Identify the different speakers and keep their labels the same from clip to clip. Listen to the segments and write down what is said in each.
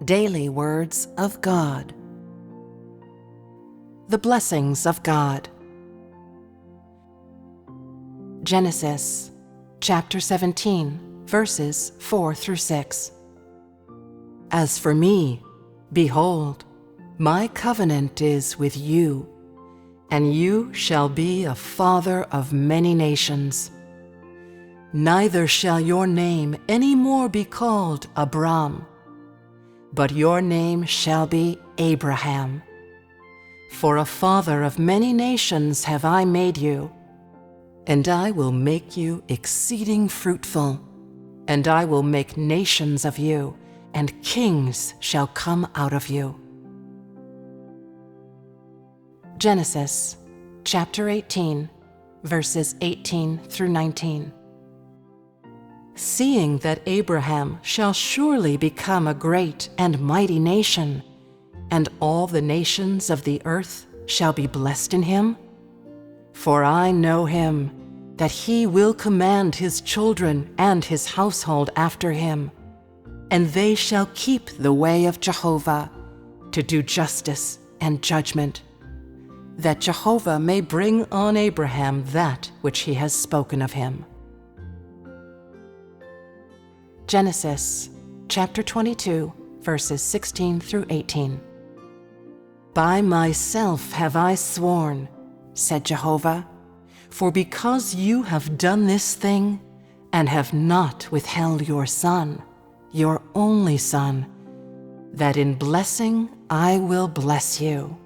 Speaker 1: Daily Words of God. The Blessings of God. Genesis, chapter 17, verses 4 through 6. As for me, behold, my covenant is with you, and you shall be a father of many nations. Neither shall your name any more be called Abram, but your name shall be Abraham. For a father of many nations have I made you, and I will make you exceeding fruitful, and I will make nations of you, and kings shall come out of you. Genesis, chapter 18, verses 18 through 19. Seeing that Abraham shall surely become a great and mighty nation, and all the nations of the earth shall be blessed in him, for I know him, that he will command his children and his household after him, and they shall keep the way of Jehovah, to do justice and judgment, that Jehovah may bring on Abraham that which he has spoken of him. Genesis, chapter 22, verses 16 through 18. By myself have I sworn, said Jehovah, for because you have done this thing, and have not withheld your son, your only son, that in blessing I will bless you,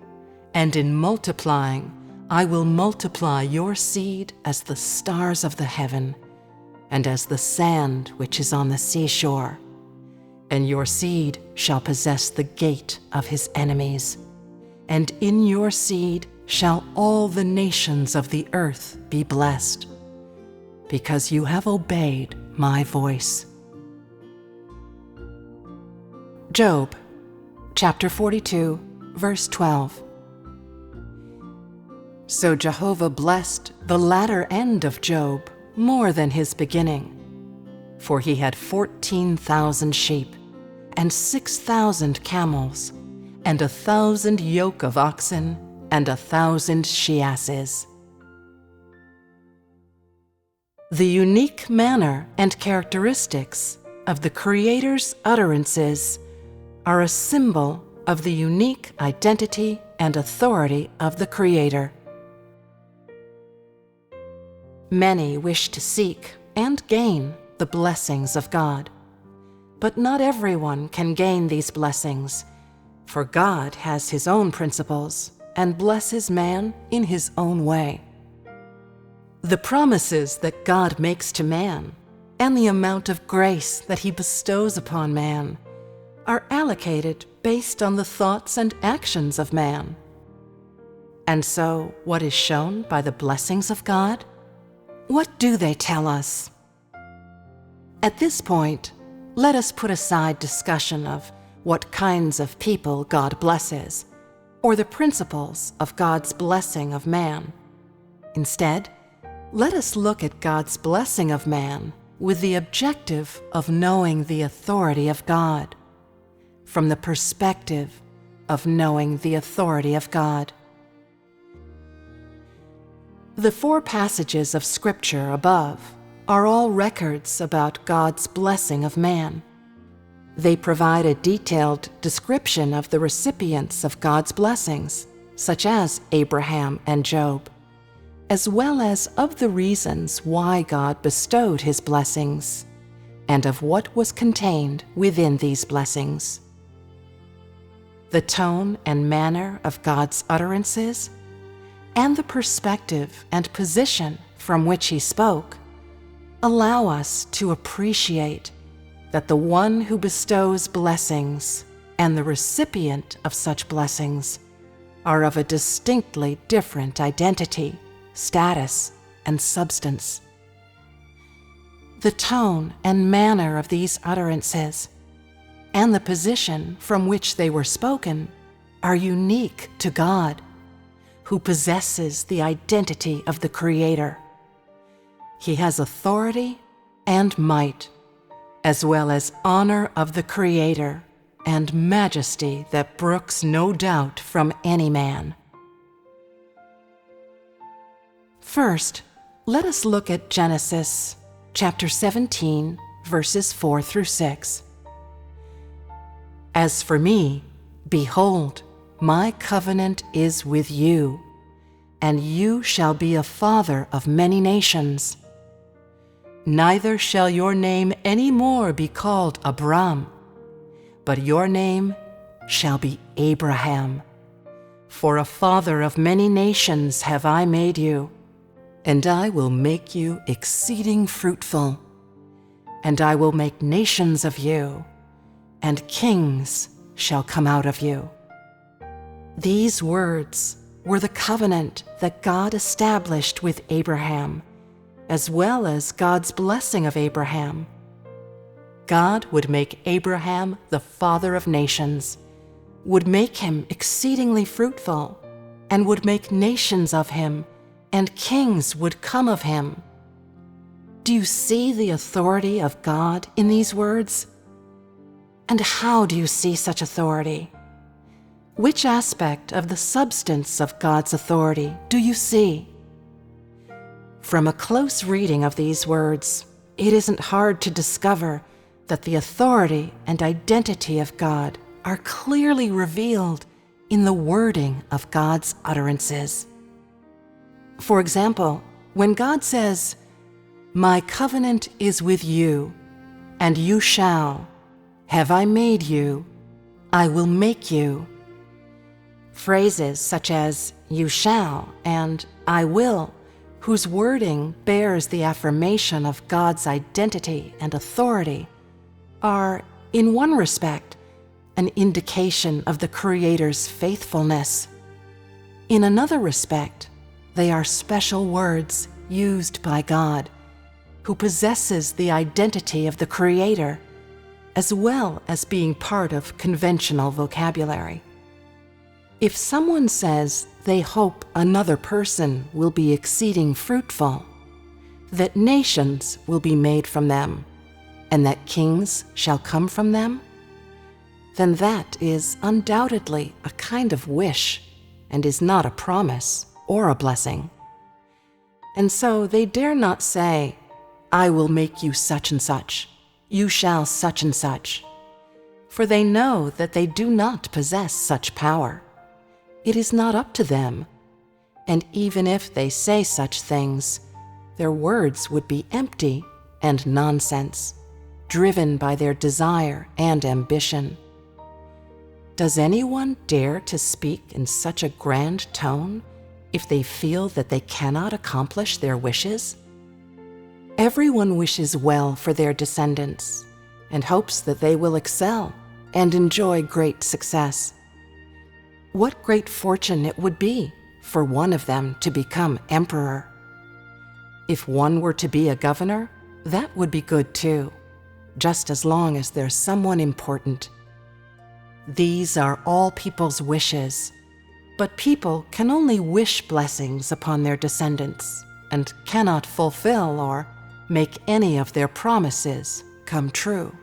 Speaker 1: and in multiplying I will multiply your seed as the stars of the heaven, and as the sand which is on the seashore. And your seed shall possess the gate of his enemies, and in your seed shall all the nations of the earth be blessed, because you have obeyed my voice. Job, chapter 42, verse 12. So Jehovah blessed the latter end of Job more than his beginning, for he had 14,000 sheep, and 6,000 camels, and 1,000 yoke of oxen, and 1,000 she-asses. The unique manner and characteristics of the Creator's utterances are a symbol of the unique identity and authority of the Creator. Many wish to seek and gain the blessings of God, but not everyone can gain these blessings, for God has his own principles and blesses man in his own way. The promises that God makes to man and the amount of grace that he bestows upon man are allocated based on the thoughts and actions of man. And so, what is shown by the blessings of God? What do they tell us? At this point, let us put aside discussion of what kinds of people God blesses, or the principles of God's blessing of man. Instead, let us look at God's blessing of man with the objective of knowing the authority of God, from the perspective of knowing the authority of God. The 4 passages of Scripture above are all records about God's blessing of man. They provide a detailed description of the recipients of God's blessings, such as Abraham and Job, as well as of the reasons why God bestowed his blessings, and of what was contained within these blessings. The tone and manner of God's utterances, and the perspective and position from which he spoke, allow us to appreciate that the one who bestows blessings and the recipient of such blessings are of a distinctly different identity, status, and substance. The tone and manner of these utterances and the position from which they were spoken are unique to God, who possesses the identity of the Creator. He has authority and might, as well as honor of the Creator, and majesty that brooks no doubt from any man. First, let us look at Genesis chapter 17, verses 4 through 6. As for me, behold, my covenant is with you, and you shall be a father of many nations. Neither shall your name any more be called Abram, but your name shall be Abraham. For a father of many nations have I made you, and I will make you exceeding fruitful, and I will make nations of you, and kings shall come out of you. These words were the covenant that God established with Abraham, as well as God's blessing of Abraham. God would make Abraham the father of nations, would make him exceedingly fruitful, and would make nations of him, and kings would come of him. Do you see the authority of God in these words? And how do you see such authority? Which aspect of the substance of God's authority do you see? From a close reading of these words, it isn't hard to discover that the authority and identity of God are clearly revealed in the wording of God's utterances. For example, when God says, "My covenant is with you, and you shall, have I made you, I will make you." Phrases such as "you shall" and "I will," whose wording bears the affirmation of God's identity and authority, are, in one respect, an indication of the Creator's faithfulness. In another respect, they are special words used by God, who possesses the identity of the Creator, as well as being part of conventional vocabulary. If someone says they hope another person will be exceeding fruitful, that nations will be made from them, and that kings shall come from them, then that is undoubtedly a kind of wish and is not a promise or a blessing. And so they dare not say, "I will make you such and such, you shall such and such," for they know that they do not possess such power. It is not up to them, and even if they say such things, their words would be empty and nonsense, driven by their desire and ambition. Does anyone dare to speak in such a grand tone if they feel that they cannot accomplish their wishes? Everyone wishes well for their descendants and hopes that they will excel and enjoy great success. What great fortune it would be for one of them to become emperor. If one were to be a governor, that would be good too, just as long as there's someone important. These are all people's wishes, but people can only wish blessings upon their descendants and cannot fulfill or make any of their promises come true.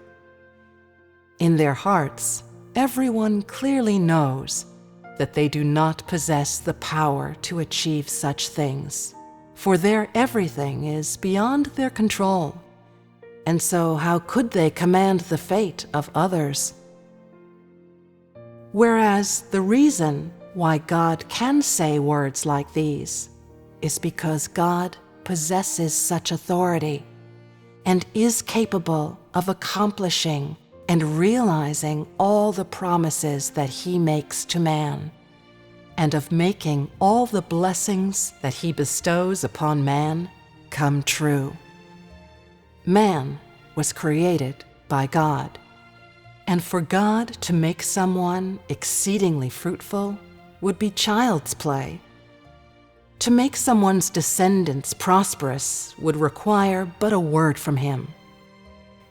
Speaker 1: In their hearts, everyone clearly knows that they do not possess the power to achieve such things, for their everything is beyond their control, and so how could they command the fate of others? Whereas the reason why God can say words like these is because God possesses such authority and is capable of accomplishing and realizing all the promises that He makes to man, and of making all the blessings that He bestows upon man come true. Man was created by God, and for God to make someone exceedingly fruitful would be child's play. To make someone's descendants prosperous would require but a word from Him.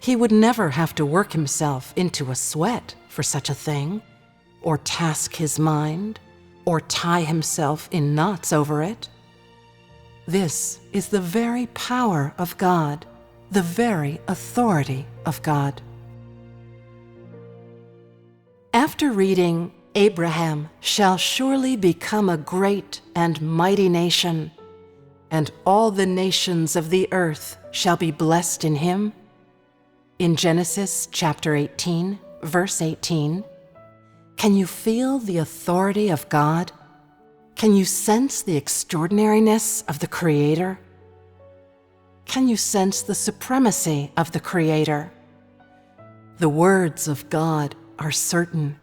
Speaker 1: He would never have to work himself into a sweat for such a thing, or task his mind, or tie himself in knots over it. This is the very power of God, the very authority of God. after reading, "Abraham shall surely become a great and mighty nation, and all the nations of the earth shall be blessed in him," in Genesis chapter 18, verse 18, can you feel the authority of God? Can you sense the extraordinariness of the Creator? Can you sense the supremacy of the Creator? The words of God are certain.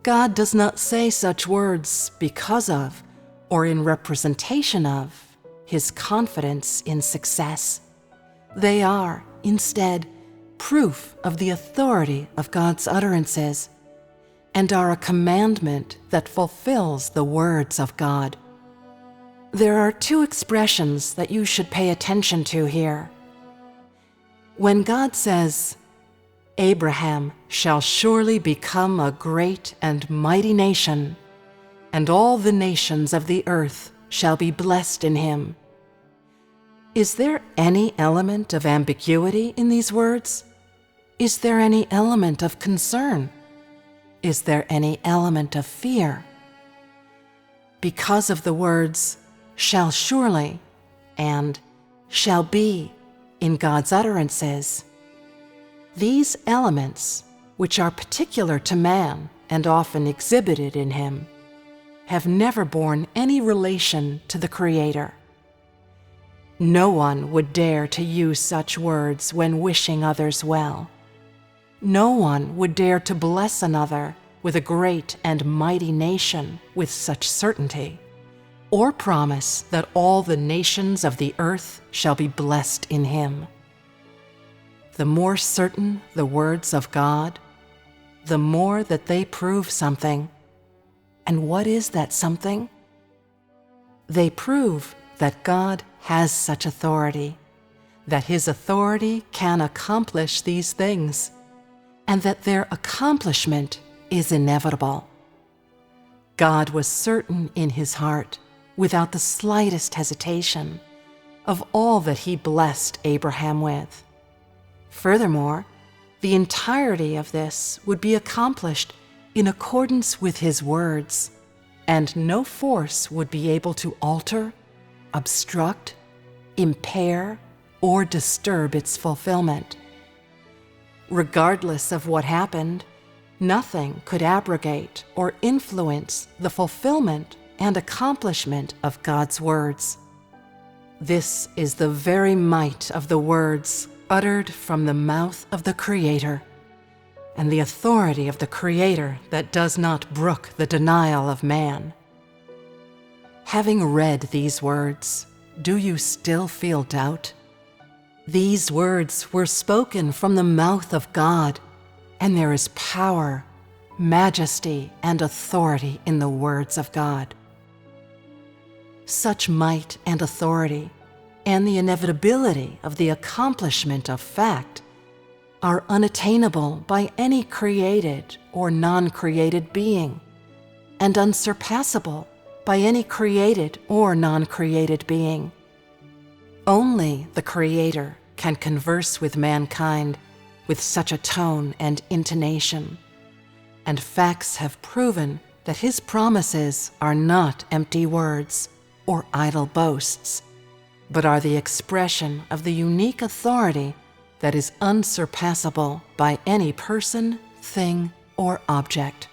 Speaker 1: God does not say such words because of, or in representation of, his confidence in success. They are, instead, proof of the authority of God's utterances, and are a commandment that fulfills the words of God. There are two expressions that you should pay attention to here. When God says, "Abraham shall surely become a great and mighty nation, and all the nations of the earth shall be blessed in him," is there any element of ambiguity in these words? Is there any element of concern? Is there any element of fear? Because of the words "shall surely" and "shall be" in God's utterances, these elements, which are particular to man and often exhibited in him, have never borne any relation to the Creator. No one would dare to use such words when wishing others well. No one would dare to bless another with a great and mighty nation with such certainty, or promise that all the nations of the earth shall be blessed in him. The more certain the words of God, the more that they prove something. And what is that something? They prove that God has such authority, that his authority can accomplish these things, and that their accomplishment is inevitable. God was certain in his heart, without the slightest hesitation, of all that he blessed Abraham with. Furthermore, the entirety of this would be accomplished in accordance with his words, and no force would be able to alter, obstruct, impair, or disturb its fulfillment. Regardless of what happened, nothing could abrogate or influence the fulfillment and accomplishment of God's words. This is the very might of the words uttered from the mouth of the Creator, and the authority of the Creator that does not brook the denial of man. Having read these words, do you still feel doubt? These words were spoken from the mouth of God, and there is power, majesty, and authority in the words of God. Such might and authority, and the inevitability of the accomplishment of fact, are unattainable by any created or non-created being, and unsurpassable by any created or non-created being. Only the Creator can converse with mankind with such a tone and intonation, and facts have proven that his promises are not empty words or idle boasts, but are the expression of the unique authority that is unsurpassable by any person, thing, or object.